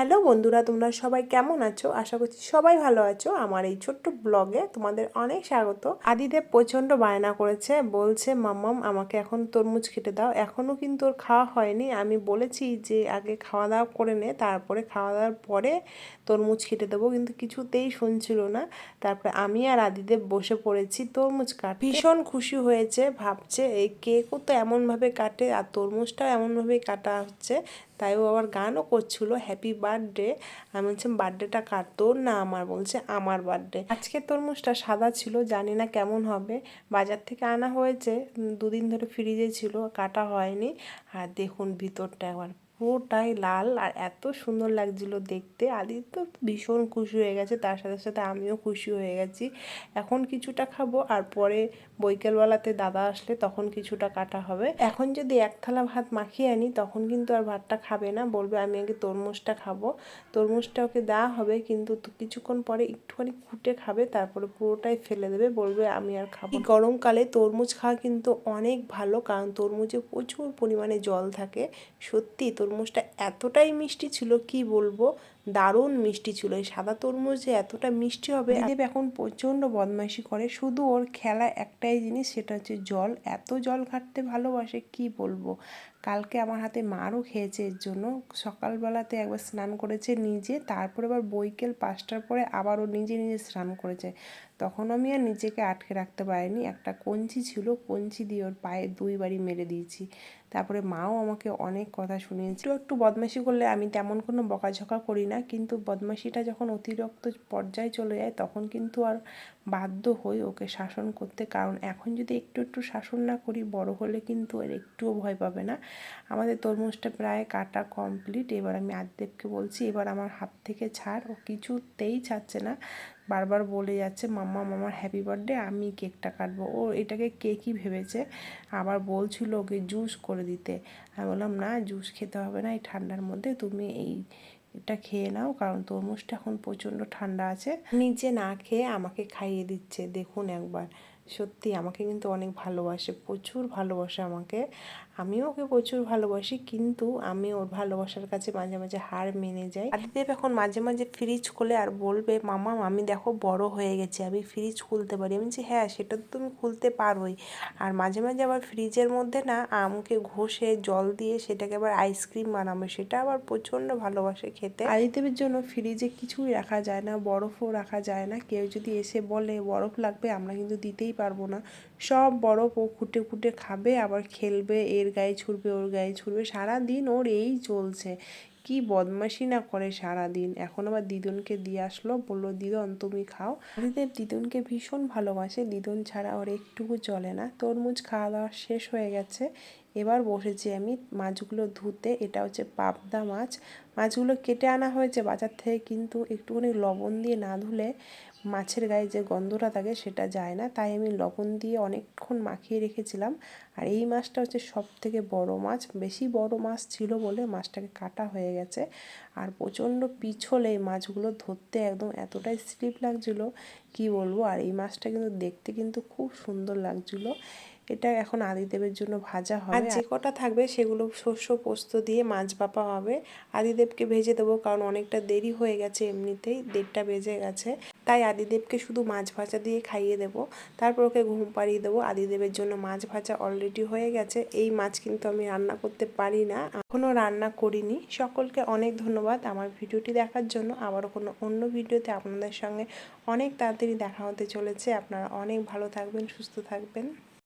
Hello বন্ধুরা, তোমরা সবাই কেমন আছো? আশা করছি সবাই ভালো আছো। আমার এই ছোট্ট ব্লগে তোমাদের অনেক স্বাগত। আদিদেব প্রচণ্ড বায়না করেছে, বলছে মাম্মাম আমাকে এখন তরমুজ খেতে দাও। এখনও কিন্তু ওর খাওয়া হয়নি। আমি বলেছি যে আগে খাওয়া দাওয়া করে নে, তারপরে খাওয়া দাওয়ার পরে তরমুজ খেতে দেবো, কিন্তু কিছুতেই শুনছিল না। তারপরে আমি আর আদিদেব বসে পড়েছি তরমুজ কাটতে। ভীষণ খুশি হয়েছে, ভাবছে এই কেকও তো এমনভাবে কাটে আর তরমুজটাও এমনভাবেই কাটা হচ্ছে। তাই ও আবার গানও করছিল হ্যাপি বার্থডে। আমি বলছিলাম বার্থডেটা কার, তোর না আমার? বলছে আমার বার্থডে। আজকের তরমুজটা সাদা ছিল, জানি না কেমন হবে। বাজার থেকে আনা হয়েছে, দুদিন ধরে ফ্রিজে ছিল, কাটা হয়নি। আর দেখুন ভিতরটা একবার পুরোটাই লাল আর এত সুন্দর লাগছিল দেখতে। আদিত্য তো ভীষণ খুশি হয়ে গেছে, তার সাথে সাথে আমিও খুশি হয়ে গেছি। এখন কিছুটা খাবো আর পরে বৈকালবেলাতে দাদা আসলে তখন কিছুটা কাটা হবে। এখন যদি এক থালা ভাত মাখিয়ে আনি তখন কিন্তু আর ভাতটা খাবে না, বলবে আমি আগে তরমুজটা খাবো। তরমুজটা ওকে দেওয়া হবে, কিন্তু কিছুক্ষণ পরে একটুখানি খুঁটে খাবে, তারপরে পুরোটাই ফেলে দেবে, বলবে আমি আর খাবো। গরমকালে তরমুজ খাওয়া কিন্তু অনেক ভালো, কারণ তরমুজে প্রচুর পরিমাণে জল থাকে। সত্যি তরমুজটা এতটাই মিষ্টি ছিল, কি বলবো, দারুণ মিষ্টি ছিল। এই সাদা তরমুজ যে এতটা মিষ্টি হবে। আদিদেব এখন প্রচণ্ড বদমাইশি করে, শুধু ওর খেলা একটাই জিনিস, সেটা হচ্ছে জল। এত জল ঘাটতে ভালোবাসে, কি বলবো। কালকে আমার হাতে মারও খেয়েছে এর জন্য। সকালবেলাতে একবার স্নান করেছে নিজে, তারপরে আবার বৈকাল 5টার পরে আবারও নিজে নিজে স্নান করেছে। তখন আমি আর নিজেকে আটকে রাখতে পারিনি, একটা কঞ্চি ছিল, কঞ্চি দিয়ে ওর পায়ে 2 বাড়ি মেরে দিয়েছি। তারপরে মাও আমাকে অনেক কথা শুনিয়েছে। একটু বদমাইশি করলে আমি তেমন কোনো বকাঝকা করি না, কিন্তু বদমাইশিটা যখন অতিরিক্ত পর্যায়ে চলে যায় তখন কিন্তু আর বাধ্য হই ওকে শাসন করতে। কারণ এখন যদি একটু একটু শাসন না করি, বড় হলে কিন্তু এর একটুও ভয় পাবে না। আমাদের তরমুজটা প্রায় কাটা কমপ্লিট। এবার আমি আদিদেবকে বলছি এবার আমার হাত থেকে ছাড়। ও কিছুতেই ছাড়ছে না, বারবার বলে যাচ্ছে মাম্মা আমার হ্যাপি বার্থডে, আমি কেকটা কাটবো। ও এটাকে কেকই ভেবেছে। আবার বলছিল ওকে জুস করে দিতে। আমি বললাম না, জুস খেতে হবে না এই ঠান্ডার মধ্যে, তুমি এটা খেয়ে নাও, কারণ তরমুজটা এখন প্রচণ্ড ঠান্ডা আছে। নিজে না খেয়ে আমাকে খাইয়ে দিচ্ছে, দেখুন একবার। সত্যি আমাকে কিন্তু অনেক ভালোবাসে, প্রচুর ভালোবাসে আমাকে। আমিও ওকে প্রচুর ভালোবাসি, কিন্তু আমি ওর ভালোবাসার কাছে মাঝে মাঝে হার মেনে যাই। আদিদেব এখন মাঝে মাঝে ফ্রিজ খুলে আর বলবে মামা আমি দেখো বড় হয়ে গেছে, আমি ফ্রিজ খুলতে পারি। আমি বলছি হ্যাঁ, সেটা তো তুমি খুলতে পারোই। আর মাঝে মাঝে আবার ফ্রিজের মধ্যে না আমকে ঘষে জল দিয়ে সেটাকে আবার আইসক্রিম বানাবে, সেটা আবার প্রচণ্ড ভালোবাসে খেতে। আদিদেবের জন্য ফ্রিজে কিছুই রাখা যায় না, বরফও রাখা যায় না। কেউ যদি এসে বলে বরফ লাগবে, আমরা কিন্তু দিতেই পারবো না। সব বরফ ও খুঁটে খুঁটে খাবে, আবার খেলবে, এর গায়ে ছুড়বে ওর গায়ে ছুড়বে, সারাদিন ওর এই চলছে। কি বদমাশি না করে সারাদিন। এখন আবার দিদুনকে দিয়ে আসলো, বললো দিদন তুমি খাও। আদিদেব দিদুনকে ভীষণ ভালোবাসে, দিদুন ছাড়া ওর একটুকু চলে না। তরমুজ খাওয়া দাওয়া শেষ হয়ে গেছে, এবার বসেছি আমি মাছগুলো ধুতে। এটা হচ্ছে পাবদা মাছ। মাছগুলো কেটে আনা হয়েছে বাজার থেকে, কিন্তু একটুখানি লবণ দিয়ে না ধুলে মাছের গায়ে যে গন্ধটা থাকে সেটা যায় না, তাই আমি লবণ দিয়ে অনেকক্ষণ মাখিয়ে রেখেছিলাম। আর এই মাছটা হচ্ছে সব থেকে বড়ো মাছ, বেশি বড়ো মাছ ছিল বলে মাছটাকে কাটা হয়ে গেছে। আর প্রচণ্ড পিছলে এই মাছগুলো ধরতে একদম এতটাই স্লিপ লাগছিলো, কি বলবো। আর এই মাছটা কিন্তু দেখতে কিন্তু খুব সুন্দর লাগছিলো। এটা এখন আদিদেবের জন্য ভাজা হবে, আর যে কটা থাকবে সেগুলো শস্য পোস্ত দিয়ে মাছ ভাপা হবে। আদিদেবকে ভেজে দেবো, কারণ অনেকটা দেরি হয়ে গেছে, এমনিতেই 1:30 বেজে গেছে। তাই আদিদেবকে শুধু মাছ ভাজা দিয়ে খাইয়ে দেবো, তারপর ওকে ঘুম পাড়িয়ে দেবো। আদিদেবের জন্য মাছ ভাজা অলরেডি হয়ে গেছে। এই মাছ কিন্তু আমি রান্না করতে পারি না, এখনও রান্না করিনি। সকলকে অনেক ধন্যবাদ আমার ভিডিওটি দেখার জন্য। আবারও কোনো অন্য ভিডিওতে আপনাদের সঙ্গে অনেক তাড়াতাড়ি দেখা হতে চলেছে। আপনারা অনেক ভালো থাকবেন, সুস্থ থাকবেন।